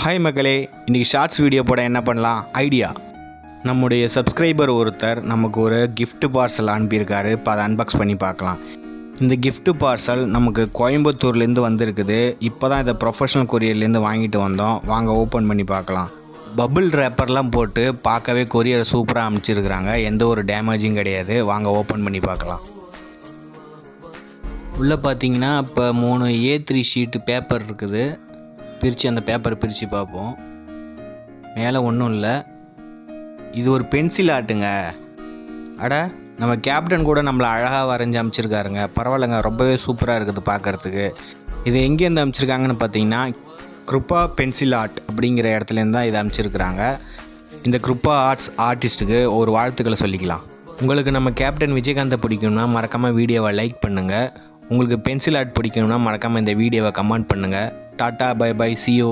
Hi மக்களே, இன்றைக்கி shorts video போட என்ன பண்ணலாம் ஐடியா. நம்முடைய சப்ஸ்கிரைபர் ஒருத்தர் நமக்கு ஒரு gift பார்சல் அனுப்பியிருக்காரு. இப்போ அதை அன்பாக்ஸ் பண்ணி பார்க்கலாம். இந்த gift பார்சல் நமக்கு கோயம்புத்தூர்லேருந்து வந்திருக்குது. இப்போ தான் இதை ப்ரொஃபஷனல் கொரியர்லேருந்து வாங்கிட்டு வந்தோம். வாங்க ஓப்பன் பண்ணி பார்க்கலாம். பபுள் ரேப்பர்லாம் போட்டு பார்க்கவே கொரியர் சூப்பராக அனுப்பிச்சிருக்கிறாங்க. எந்த ஒரு டேமேஜும் கிடையாது. வாங்க ஓப்பன் பண்ணி பார்க்கலாம். உள்ளே பார்த்தீங்கன்னா இப்போ 3 A3 ஷீட்டு பேப்பர் இருக்குது. பிரித்து அந்த பேப்பரை பிரித்து பார்ப்போம். மேலே ஒன்றும் இல்லை. இது ஒரு பென்சில் ஆர்ட்டுங்க. அட, நம்ம கேப்டன் கூட நம்மளை அழகாக வரைஞ்சி அமைச்சிருக்காருங்க. பரவாயில்லைங்க, ரொம்பவே சூப்பராக இருக்குது பார்க்குறதுக்கு. இது எங்கேருந்து அமைச்சிருக்காங்கன்னு பார்த்தீங்கன்னா கிருப்பா பென்சில் ஆர்ட் அப்படிங்கிற இடத்துலேருந்து தான் இதை அமைச்சிருக்கிறாங்க. இந்த கிருப்பா ஆர்ட்ஸ் ஆர்டிஸ்ட்டுக்கு ஒரு வாழ்த்துக்களை சொல்லிக்கலாம். உங்களுக்கு நம்ம கேப்டன் விஜயகாந்தை பிடிக்கும்னா மறக்காமல் வீடியோவை லைக் பண்ணுங்கள். உங்களுக்கு பென்சில் ஆர்ட் பிடிக்கணும்னா மறக்காமல் இந்த வீடியோவை கமெண்ட் பண்ணுங்கள். Tata, bye bye, see you.